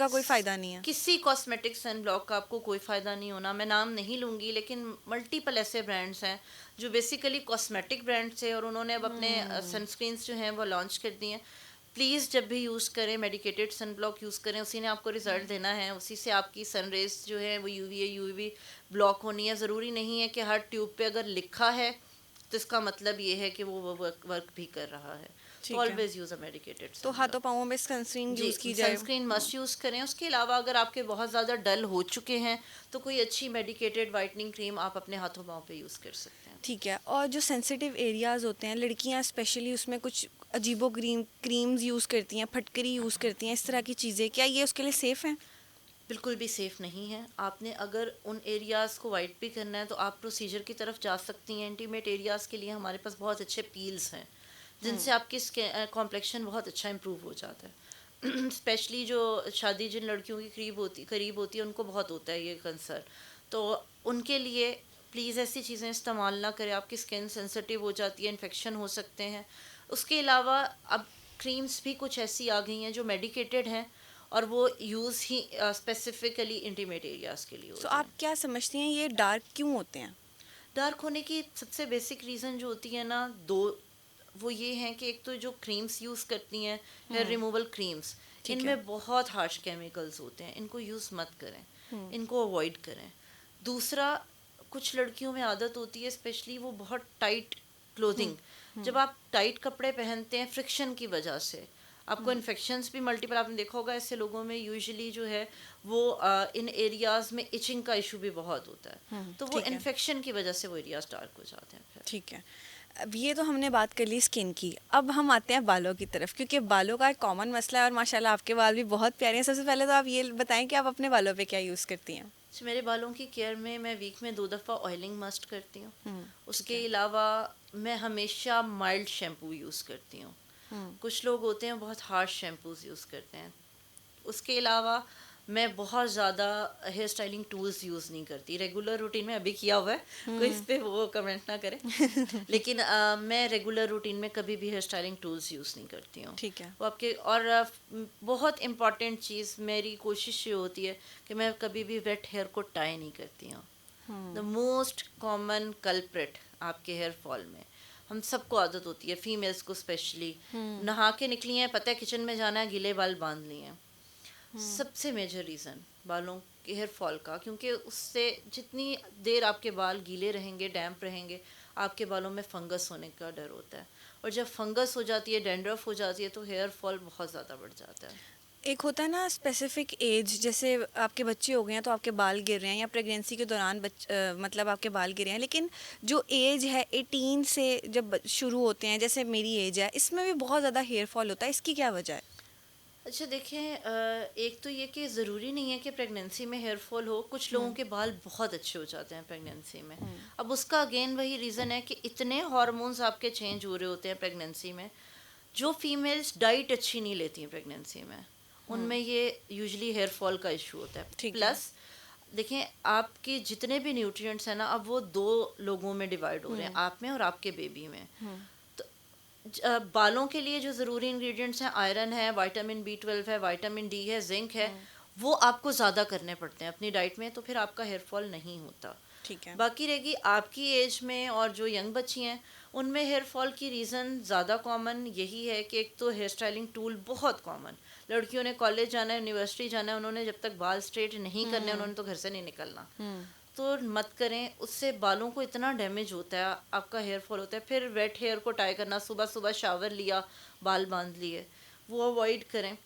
का कोई फ़ायदा नहीं है? किसी कॉस्मेटिक सनब्लॉक का आपको कोई फ़ायदा नहीं होना। मैं नाम नहीं लूँगी, लेकिन मल्टीपल ऐसे ब्रांड्स हैं जो बेसिकली कॉस्मेटिक ब्रांड्स थे और उन्होंने अब अपने सनस्क्रीन्स जो हैं वो लॉन्च कर दी हैं। प्लीज़ जब भी यूज़ करें मेडिकेटेड सनब्लॉक यूज़ करें, उसी ने आपको रिजल्ट देना है, उसी से आपकी सनरेज जो है वो यूवीए यूवी ब्लॉक होनी है। ज़रूरी नहीं है कि हर ट्यूब पे अगर लिखा है तो इसका मतलब ये है कि वो वर्क भी कर रहा है। तो ठीक है। ऑलवेज यूज़ अ मेडिकेटेड तो सनब्लॉक। हाथों पाँवों में सनस्क्रीन जी, यूज़ की जाए। सनस्क्रीन मस्ट यूज़ करें। उसके अलावा अगर आपके बहुत ज़्यादा डल हो चुके हैं तो कोई अच्छी मेडिकेटेड वाइटनिंग क्रीम आप अपने हाथों पाँव पे यूज़ कर सकते हैं। ठीक है। और जो सेंसिटिव एरियाज़ होते हैं, लड़कियां स्पेशली उसमें कुछ अजीबो क्रीम्स यूज़ करती हैं, फटकरी यूज़ करती हैं, इस तरह की चीज़ें, क्या ये उसके लिए सेफ़ हैं? बिल्कुल भी सेफ़ नहीं है। आपने अगर उन एरियाज़ को वाइट भी करना है तो आप प्रोसीजर की तरफ जा सकती हैं। इंटीमेट एरियाज़ के लिए हमारे पास बहुत अच्छे पील्स हैं जिनसे आपकी कॉम्प्लेक्शन बहुत अच्छा इम्प्रूव हो जाता है। स्पेशली जो शादी जिन लड़कियों की करीब होती है उनको बहुत होता है ये कंसर्न। तो उनके लिए प्लीज़ ऐसी चीज़ें इस्तेमाल ना करें। आपकी स्किन सेंसिटिव हो जाती है, इन्फेक्शन हो सकते हैं। उसके अलावा अब क्रीम्स भी कुछ ऐसी आ गई हैं जो मेडिकेटेड हैं और वो यूज़ ही स्पेसिफिकली इंटीमेट एरियाज़ के लिए तो होते आप हैं। क्या समझती हैं ये डार्क क्यों होते हैं? डार्क होने की सबसे बेसिक रीज़न जो होती है ना, दो वो ये हैं कि एक तो जो क्रीम्स यूज़ करती हैं, हेयर रिमूवल क्रीम्स, ठीक है। इनमें बहुत हार्श केमिकल्स होते हैं, इनको यूज़ मत करें, इनको अवॉइड करें। दूसरा, कुछ लड़कियों में आदत होती है स्पेशली वो बहुत टाइट क्लोथिंग, जब आप टाइट कपड़े पहनते हैं फ्रिक्शन की वजह से आपको इन्फेक्शंस भी मल्टीपल, आपने देखा होगा ऐसे लोगों में यूजुअली जो है वो इन एरियाज़ में इचिंग का इशू भी बहुत होता है, तो वो ठीक है। इन्फेक्शन की वजह से वो एरियाज डार्क हो जाते हैं फिर। ठीक है। अब ये तो हमने बात कर ली स्किन की, अब हम आते हैं बालों की तरफ, क्योंकि बालों का एक कॉमन मसला है और माशाल्लाह आपके बाल भी बहुत प्यारे हैं। सबसे पहले तो आप ये बताएं कि आप अपने बालों पे क्या यूज़ करती हैं? तो मेरे बालों की केयर में मैं वीक में 2 दफ़ा ऑयलिंग मस्ट करती हूँ। ठीक उसके है। अलावा मैं हमेशा माइल्ड शैम्पू यूज़ करती हूँ। कुछ लोग होते हैं बहुत हार्श शैम्पूज़ यूज़ करते हैं। उसके अलावा मैं बहुत ज़्यादा हेयर स्टाइलिंग टूल्स यूज़ नहीं करती। रेगुलर रूटीन में अभी किया हुआ है, कोई इस पे वो कमेंट ना करे। लेकिन मैं रेगुलर रूटीन में कभी भी हेयर स्टाइलिंग टूल्स यूज़ नहीं करती हूँ। ठीक है। वो आपके और बहुत इम्पॉर्टेंट चीज़ मेरी कोशिश ये होती है कि मैं कभी भी वेट हेयर को टाई नहीं करती हूँ। द मोस्ट कॉमन कल्प्रिट आपके हेयर फॉल में, हम सबको आदत होती है, फीमेल्स को स्पेशली, नहा के निकली हैं, पता है किचन में जाना है, गीले बाल बांध लिए हैं। सबसे मेजर रीज़न बालों के हेयर फॉल का, क्योंकि उससे जितनी देर आपके बाल गीले रहेंगे, डैम्प रहेंगे, आपके बालों में फंगस होने का डर होता है, और जब फंगस हो जाती है, डैंड्रफ हो जाती है, तो हेयर फॉल बहुत ज़्यादा बढ़ जाता है। एक होता है ना स्पेसिफिक एज, जैसे आपके बच्चे हो गए हैं तो आपके बाल गिर रहे हैं, या प्रेगनेंसी के दौरान मतलब आपके बाल गिरे हैं, लेकिन जो एज है 18 से जब शुरू होते हैं, जैसे मेरी एज है, इसमें भी बहुत ज़्यादा हेयर फॉल होता है, इसकी क्या वजह है? अच्छा देखें, एक तो ये कि ज़रूरी नहीं है कि प्रेगनेंसी में हेयर फॉल हो। कुछ लोगों के बाल बहुत अच्छे हो जाते हैं प्रेगनेंसी में। अब उसका अगेन वही रीज़न है कि इतने हार्मोन्स आपके चेंज हो रहे होते हैं प्रेगनेंसी में। जो फीमेल्स डाइट अच्छी नहीं लेती हैं प्रेगनेंसी में, उनमें ये यूजुअली हेयर फॉल का इशू होता है। ठीक है। प्लस देखें, आपके जितने भी न्यूट्रिएंट्स हैं ना, अब वो दो लोगों में डिवाइड हो रहे हैं, आप में और आपके बेबी में। तो बालों के लिए जो ज़रूरी इंग्रेडिएंट्स हैं, आयरन है, विटामिन B12 है, विटामिन डी है, जिंक है, वो आपको ज़्यादा करने पड़ते हैं अपनी डाइट में, तो फिर आपका हेयर फॉल नहीं होता। ठीक है। बाकी रहेगी आपकी एज में और जो यंग बच्ची हैं, उनमें हेयर फॉल की रीज़न ज़्यादा कॉमन यही है कि एक तो हेयर स्टाइलिंग टूल बहुत कॉमन, लड़कियों ने कॉलेज जाना है, यूनिवर्सिटी जाना है, उन्होंने जब तक बाल स्ट्रेट नहीं करने, उन्होंने तो घर से नहीं निकलना। तो मत करें, उससे बालों को इतना डैमेज होता है, आपका हेयर फॉल होता है। फिर वेट हेयर को टाई करना, सुबह सुबह शावर लिया, बाल बांध लिए, वो अवॉइड करें।